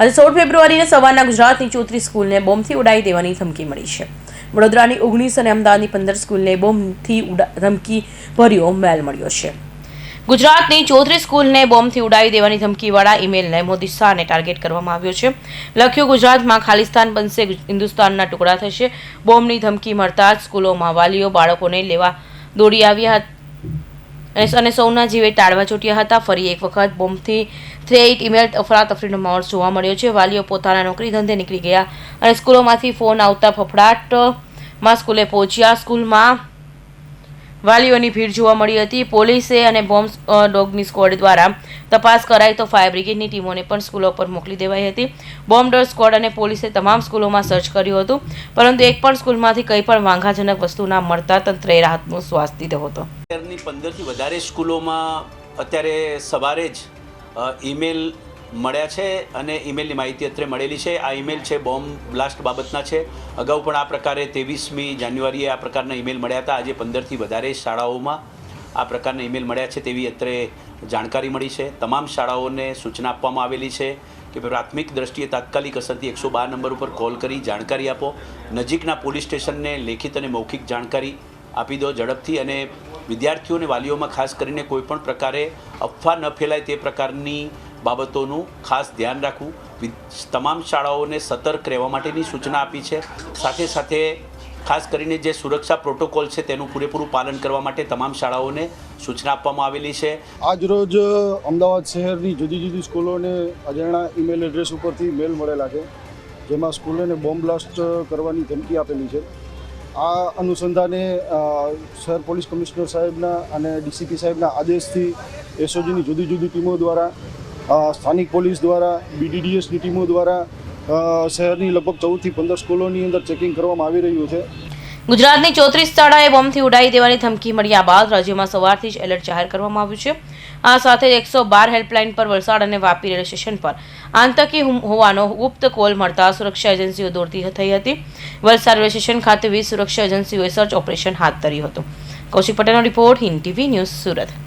આજે 16 ફેબ્રુઆરીને સવારના ગુજરાતની 34 સ્કૂલને બોમ્બથી ઉડાવી દેવાની ધમકી મળી છે. વડોદરાની 19 અને અમદાવાદની 15 સ્કૂલને બોમ્બથી ધમકી ભર્યો મેલ મળ્યો છે. ગુજરાતની 34 સ્કૂલને બોમ્બથી ઉડાવી દેવાની ધમકીવાળા ઈમેલને મોદી શાહને ટાર્ગેટ કરવામાં આવ્યો છે. લખ્યું, ગુજરાતમાં ખાલિસ્તાન બનશે, હિન્દુસ્તાનના ટુકડા થશે. બોમ્બની ધમકી મળતા જ સ્કૂલોમાં વાલીઓ બાળકોને લેવા દોડી આવ્યા અને સૌના જીવે ટાળવા ચોટ્યા હતા. ફરી એક વખત બોમ્બથી થ્રેટ ઈમેલ અફરાતફરીનો માહોલ જોવા મળ્યો છે. વાલીઓ પોતાના નોકરી ધંધે નીકળી ગયા અને સ્કૂલોમાંથી ફોન આવતા ફફડાટમાં સ્કૂલે પહોંચ્યા. સ્કૂલમાં વાલીઓની ભીડ જોવા મળી હતી. પોલીસે અને બોમ્બ ડોગની સ્ક્વોડ દ્વારા તપાસ કરાઈ તો ફાયર બ્રિગેડની ટીમોને પણ સ્કૂલો પર મોકલી દેવાઈ હતી. બોમ્બ ડોગ સ્ક્વોડ અને પોલીસે તમામ સ્કૂલોમાં સર્ચ કર્યું હતું, પરંતુ એક પણ સ્કૂલમાંથી કંઈ પણ વાંધાજનક વસ્તુ ના મળતા તંત્રએ રાહતનો શ્વાસ લીધો હતો. 15થી વધારે સ્કૂલોમાં અત્યારે સવારે જ ઈમેલ મળ્યા છે અને ઈમેલની માહિતી અત્યારે મળેલી છે. આ ઈમેલ છે બોમ્બ બ્લાસ્ટ બાબતના છે. અગાઉ પણ આ પ્રકારે 23મી જાન્યુઆરીએ આ પ્રકારના ઈમેલ મળ્યા હતા. આજે 15થી વધારે શાળાઓમાં આ પ્રકારના ઈમેલ મળ્યા છે તેવી અત્યારે જાણકારી મળી છે. તમામ શાળાઓને સૂચના આપવામાં આવેલી છે કે પ્રાથમિક દ્રષ્ટિએ તાત્કાલિક અસરથી 112 નંબર ઉપર કોલ કરી જાણકારી આપો. નજીકના પોલીસ સ્ટેશનને લેખિત અને મૌખિક જાણકારી આપી દો ઝડપથી. અને વિદ્યાર્થીઓ અને વાલીઓમાં ખાસ કરીને કોઈપણ પ્રકારે અફવા ન ફેલાય તે પ્રકારની બાબતોનું ખાસ ધ્યાન રાખવું. તમામ શાળાઓને સતર્ક રહેવા માટેની સૂચના આપી છે. સાથે સાથે ખાસ કરીને જે સુરક્ષા પ્રોટોકોલ છે તેનું પૂરેપૂરું પાલન કરવા માટે તમામ શાળાઓને સૂચના આપવામાં આવેલી છે. આજરોજ અમદાવાદ શહેરની જુદી જુદી સ્કૂલોને અજાણ્યા ઈમેલ એડ્રેસ ઉપરથી મેલ મળેલા છે, જેમાં સ્કૂલોને બોમ્બ બ્લાસ્ટ કરવાની ધમકી આપેલી છે. આ અનુસંધાને શહેર પોલીસ કમિશનર સાહેબના અને ડીસીપી સાહેબના આદેશથી એસઓજીની જુદી જુદી ટીમો દ્વારા, સ્થાનિક પોલીસ દ્વારા, બીડીડીએસની ટીમો દ્વારા શહેરની લગભગ 14 થી 15 સ્કૂલોની અંદર ચેકિંગ કરવામાં આવી રહ્યું છે. ગુજરાતની 34 શાળાએ બોમ્બથી ઉડાવી દેવાની ધમકી મળ્યા બાદ રાજ્યમાં સવારથી જ એલર્ટ જાહેર કરવામાં આવ્યું છે. આ સાથે 112 હેલ્પલાઇન પર વલસાડ અને વાપી રેલવે સ્ટેશન પર આતંકી હોવાનો ગુપ્ત કોલ મળતા સુરક્ષા એજન્સીઓ દોડતી થઈ હતી. વલસાડ રેલવે સ્ટેશન ખાતે 20 સુરક્ષા એજન્સીઓએ સર્ચ ઓપરેશન હાથ ધર્યું હતું. કૌશિક પટેલનો report, Hind TV news, Surat.